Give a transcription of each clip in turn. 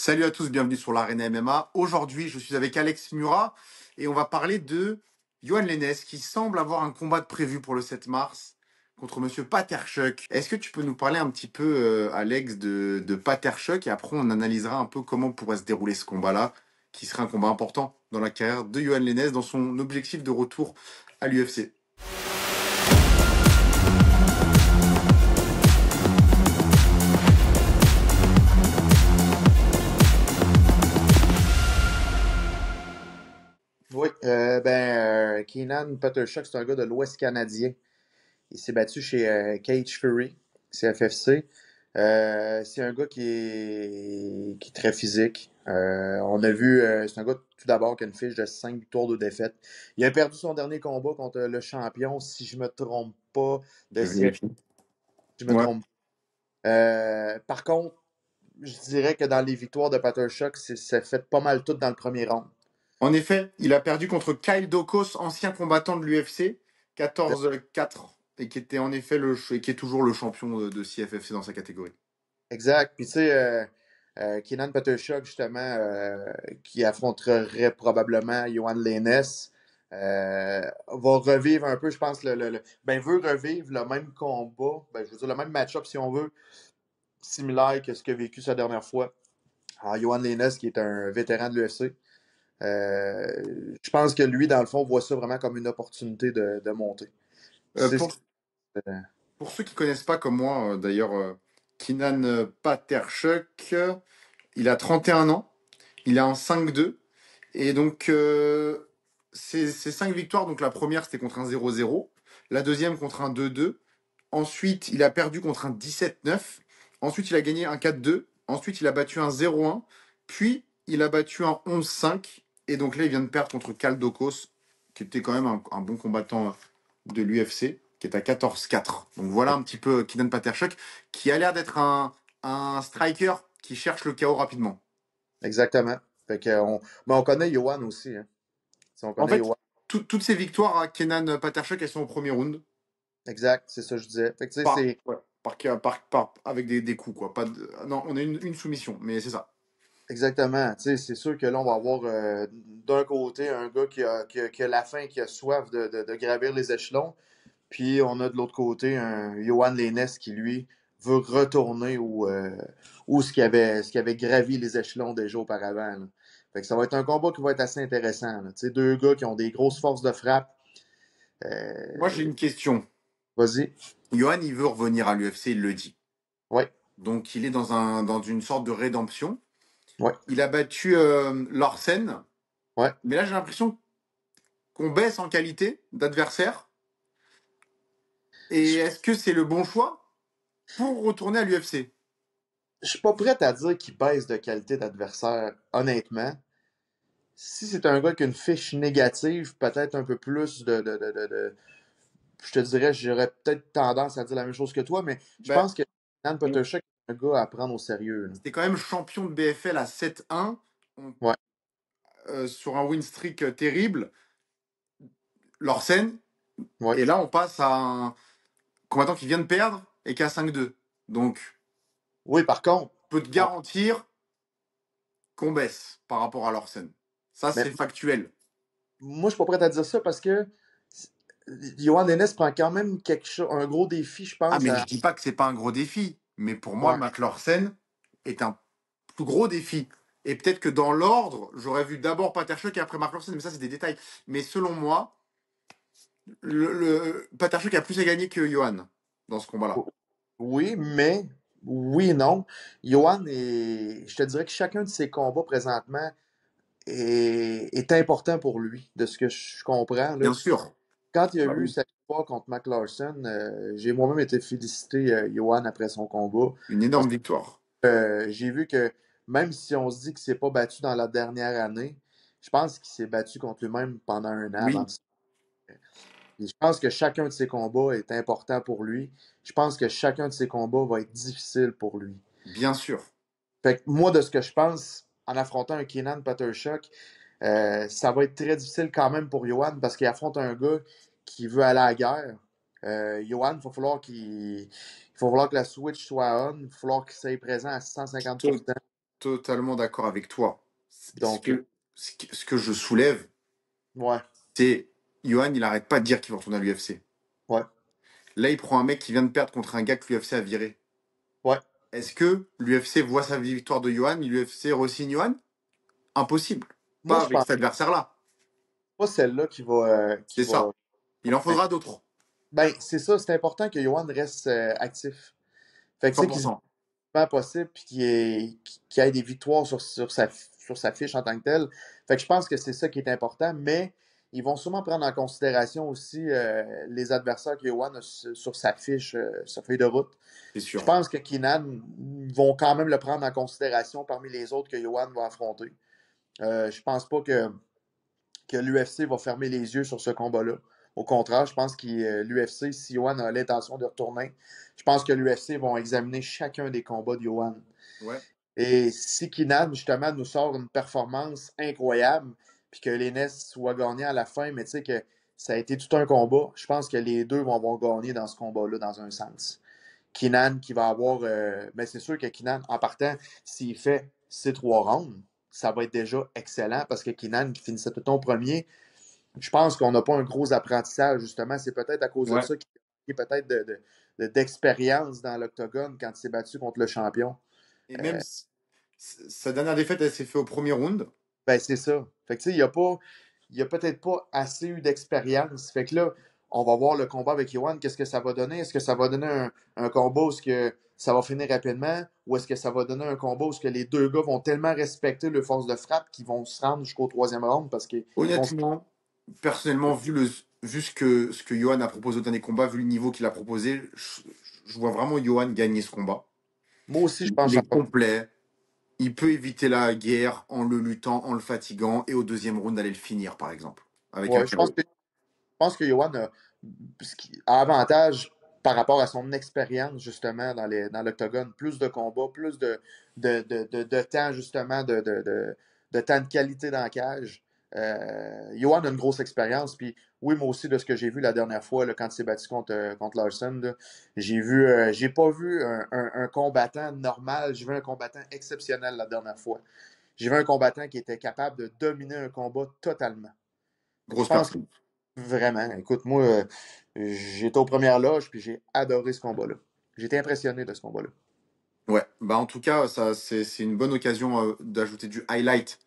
Salut à tous, bienvenue sur l'Arena MMA. Aujourd'hui, je suis avec Alex Murat et on va parler de Yohan Lainez qui semble avoir un combat de prévu pour le 7 mars contre Monsieur Paterchuk. Est-ce que tu peux nous parler un petit peu, Alex, de Paterchuk et après on analysera un peu comment pourrait se dérouler ce combat-là, qui serait un combat important dans la carrière de Yohan Lainez dans son objectif de retour à l'UFC. Oui, Keenan Paterchuk, c'est un gars de l'Ouest canadien. Il s'est battu chez Cage Fury, CFFC. C'est un gars qui est très physique. On a vu, c'est un gars tout d'abord qui a une fiche de 5 victoires, 2 défaites. Il a perdu son dernier combat contre le champion, si je me trompe pas, de Je CFFC, vérifie. si je me Ouais. trompe. Par contre, je dirais que dans les victoires de Paterchuk, c'est fait pas mal tout dans le premier round. En effet, il a perdu contre Kyle Dokos, ancien combattant de l'UFC, 14-4, et qui était en effet et qui est toujours le champion de CFFC dans sa catégorie. Exact. Puis tu sais, Keenan Paterchuk, justement, qui affronterait probablement Yohan Lainez, va revivre un peu, je pense, veut revivre le même combat, je veux dire, le même match-up, si on veut, similaire que ce qu'il a vécu sa dernière fois. Alors, Yohan Lainez, qui est un vétéran de l'UFC. Je pense que lui, dans le fond, voit ça vraiment comme une opportunité de monter. Euh, C'est ce pour, qui... euh, pour ceux qui connaissent pas comme moi, d'ailleurs, Keenan Paterchuk, il a 31 ans, il est en 5-2, et donc ses 5 victoires, donc la première c'était contre un 0-0, la deuxième contre un 2-2, ensuite il a perdu contre un 17-9, ensuite il a gagné un 4-2, ensuite il a battu un 0-1, puis il a battu un 11-5, et donc là il vient de perdre contre Kaldokos, qui était quand même un bon combattant de l'UFC, qui est à 14-4. Donc voilà un petit peu Keenan Paterchuk, qui a l'air d'être un striker qui cherche le chaos rapidement. Exactement. Fait que mais on connaît Yohan aussi. Hein. Si on En connaît fait, Yohan. toutes ces victoires à Kenan Paterchuk, elles sont au premier round, Exact, c'est ça que je disais. Fait que, tu sais, c'est ouais, avec des coups, quoi. Pas de, non, on a une soumission, mais c'est ça. exactement. Tu sais, c'est sûr que là, on va avoir d'un côté un gars qui a la faim, qui a soif de gravir les échelons. Puis on a de l'autre côté un Yohan Lainez qui, lui, veut retourner où ce qui avait gravi les échelons déjà auparavant. Là. Fait que ça va être un combat qui va être assez intéressant. Là. Tu sais, deux gars qui ont des grosses forces de frappe. Moi, j'ai une question. Vas-y. Johan, il veut revenir à l'UFC, il le dit. Ouais, Donc, il est dans une sorte de rédemption. ouais, Il a battu Lorsen, ouais. mais là, j'ai l'impression qu'on baisse en qualité d'adversaire. Et Je est-ce que c'est le bon choix pour retourner à l'UFC? je suis pas prêt à dire qu'il baisse de qualité d'adversaire, honnêtement. Si c'est un gars qui a une fiche négative, peut-être un peu plus je te dirais, j'aurais peut-être tendance à dire la même chose que toi, mais je Ben, pense que Nan Potterchuk est un gars à prendre au sérieux. Là. c'était quand même champion de BFL à 7-1, Ouais, sur un win streak terrible. Lorsen, ouais. et là, on passe à un combattant qui vient de perdre et qui a 5-2. Donc, Oui, par contre, je peux te on- garantir qu'on baisse par rapport à Lorsen. Ça, mais c'est factuel. moi, je suis pas prêt à dire ça parce que Johan Dennis prend quand même quelque chose, un gros défi, je Ah, pense. mais je dis pas que c'est pas un gros défi. Mais pour moi, Ouais. Mac Lorsen est un plus gros défi. Et peut-être que dans l'ordre, j'aurais vu d'abord Paterchuk et après Mark Lorsen, mais ça, c'est des détails. Mais selon moi, Paterchuk a plus à gagner que Johan dans ce combat-là. Oui, mais oui et non. Johan je te dirais que chacun de ses combats présentement est important pour lui, de ce que je comprends. Là. Bien sûr. Quand il a Bah eu oui. sa victoire contre Mac Larson, j'ai moi-même été félicité Johan après son combat. Une énorme victoire. J'ai vu que même si on se dit qu'il s'est pas battu dans la dernière année, je pense qu'il s'est battu contre lui-même pendant un an avant Oui, de et je pense que chacun de ses combats est important pour lui. Je pense que chacun de ses combats va être difficile pour lui. bien sûr. Fait que moi, de ce que je pense, en affrontant un Keenan Paterchuk, ça va être très difficile quand même pour Johan parce qu'il affronte un gars qui veut aller à la guerre. Johan, il va falloir que la switch soit on. Il va falloir qu'il soit présent à 150%. totalement d'accord avec toi. Ce Donc, que, ce que je soulève, ouais, c'est Johan, il arrête pas de dire qu'il va retourner à l'UFC. ouais, Là, il prend un mec qui vient de perdre contre un gars que l'UFC a viré. ouais. Est-ce que l'UFC voit sa victoire de Johan, l'UFC re-signe Johan? Impossible. Moi, Pas je avec pense cet adversaire-là. pas celle-là qui C'est va. ça. Il en faudra d'autres. Ben, c'est ça, c'est important que Johan reste actif. Fait que tu sais, qu'il se 100%. pas possible puis qu'il ait des victoires sur sa fiche en tant que telle. Fait que je pense que c'est ça qui est important, mais ils vont sûrement prendre en considération aussi les adversaires que Johan a sur sa fiche, sa feuille de route. C'est Je sûr. pense que Keenan vont quand même le prendre en considération parmi les autres que Johan va affronter. Je pense pas que l'UFC va fermer les yeux sur ce combat-là. Au contraire, je pense que l'UFC, si Johan a l'intention de retourner, je pense que l'UFC vont examiner chacun des combats de Johan. Ouais. Et si Keenan, justement, nous sort une performance incroyable, puis que l'Enes soit gagné à la fin, mais tu sais que ça a été tout un combat, je pense que les deux vont avoir gagné dans ce combat-là, dans un sens. Keenan qui va avoir. Mais c'est sûr que Keenan, en partant, s'il fait ces trois rounds, ça va être déjà excellent parce que Keenan qui finissait tout le temps au premier, je pense qu'on n'a pas un gros apprentissage, justement. C'est peut-être à cause de Ouais. ça qu'il a peut-être d'expérience dans l'octogone quand il s'est battu contre le champion. Et même sa dernière défaite, elle s'est fait au premier round. Ben, c'est ça. Fait que, tu sais, il y a peut-être pas assez eu d'expérience. Fait que là, on va voir le combat avec Yohan. Qu'est-ce que ça va donner? Est-ce que ça va donner un combat où que ça va finir rapidement? Ou est-ce que ça va donner un combat où que les deux gars vont tellement respecter le force de frappe qu'ils vont se rendre jusqu'au troisième round parce qu'ils vont. Honnêtement, personnellement, vu ce que Johan a proposé au dernier combat, vu le niveau qu'il a proposé, je vois vraiment Johan gagner ce combat. Moi aussi, je Il pense. est complet. Il peut éviter la guerre en le luttant, en le fatiguant, et au deuxième round d'aller le finir, par exemple. Avec un Ouais, KO. je pense que Johan a avantage par rapport à son expérience, justement, dans l'octogone. Plus de combats, plus de temps, justement, de temps de qualité dans la cage. Johan a une grosse expérience. Puis, oui, moi aussi, de ce que j'ai vu la dernière fois, là, quand il s'est battu contre Larson, là, j'ai pas vu un combattant normal. J'ai vu un combattant exceptionnel la dernière fois. J'ai vu un combattant qui était capable de dominer un combat totalement. Fait que je Grosse pense personne. vraiment. Écoute, moi, j'étais aux premières loges, puis j'ai adoré ce combat-là. J'ai été impressionné de ce combat-là. Ouais, bah en tout cas, ça c'est une bonne occasion d'ajouter du highlight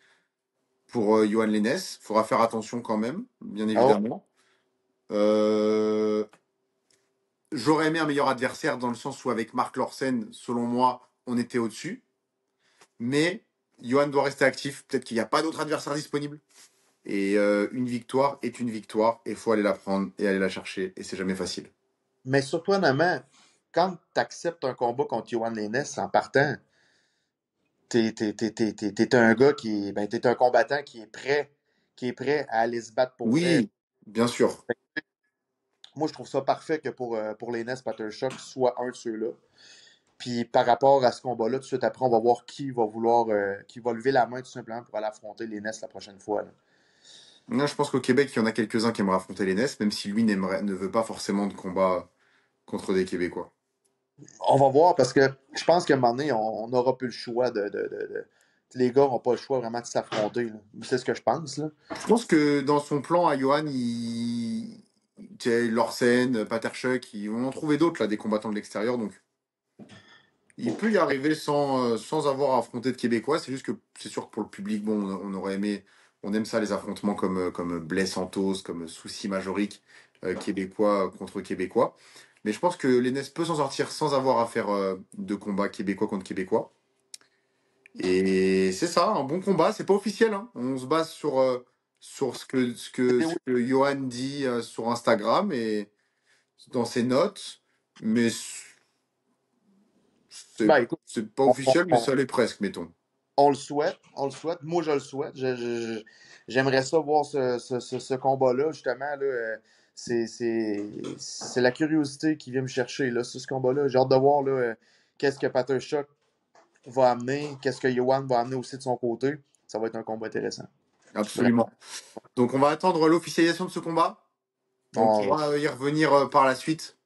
pour Johan Lennes. Faudra faire attention quand même, bien Ah évidemment. Euh, J'aurais aimé un meilleur adversaire dans le sens où avec Mark Lorsen, selon moi, on était au-dessus. Mais Johan doit rester actif. Peut-être qu'il n'y a pas d'autre adversaire disponible. Et une victoire est une victoire. Et il faut aller la prendre et aller la chercher. Et c'est jamais facile. mais surprenamment, quand tu acceptes un combat contre Johan Lennes en partant, t'es un gars t'es un combattant qui est prêt à aller se battre pour vrai. Oui, bien sûr. Moi, je trouve ça parfait que pour Lennes, Pattershot soit un de ceux-là. Puis par rapport à ce combat-là, tout de suite après, on va voir qui va lever la main tout simplement pour aller affronter Lennes la prochaine fois, là. Moi, je pense qu'au Québec, il y en a quelques-uns qui aimeraient affronter les NES, même si lui ne veut pas forcément de combat contre des Québécois. On va voir parce que je pense qu'à un moment donné, on n'aura plus le choix les gars n'ont pas le choix vraiment de s'affronter, là. C'est ce que je pense, là. Je pense que dans son plan à Johan, tu sais, Lorsen, Paterchuk, ils vont en trouver d'autres, là, des combattants de l'extérieur. Donc, il peut y arriver sans avoir affronté de Québécois. C'est juste que c'est sûr que pour le public, bon, on aurait aimé, on aime ça, les affrontements comme Blaise Santos, comme Souci Majorique, Québécois contre Québécois. Mais je pense que l'ENES peut s'en sortir sans avoir à faire de combat Québécois contre Québécois. Et c'est ça, un bon combat. C'est pas officiel, hein. On se base sur ce que Johan dit sur Instagram et dans ses notes. Mais c'est Ben écoute, c'est pas on, on- officiel, mais on- ça l'est presque, mettons. on le souhaite, on le souhaite. Moi, je le souhaite. J'aimerais ça voir ce combat-là, justement. Là, c'est la curiosité qui vient me chercher là, sur ce combat-là. J'ai hâte de voir là, qu'est-ce que Pater Shock va amener, qu'est-ce que Johan va amener aussi de son côté. Ça va être un combat intéressant. Vraiment. Absolument. Donc on va attendre l'officialisation de ce combat. On On- pourra y revenir par la suite.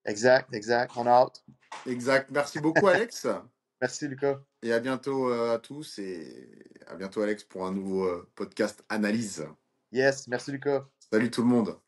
Exact, exact. On a hâte. Exact. Merci beaucoup, Alex. Merci, Lucas. Et à bientôt à tous et à bientôt Alex pour un nouveau podcast analyse. Yes, merci, Lucas. Salut tout le monde.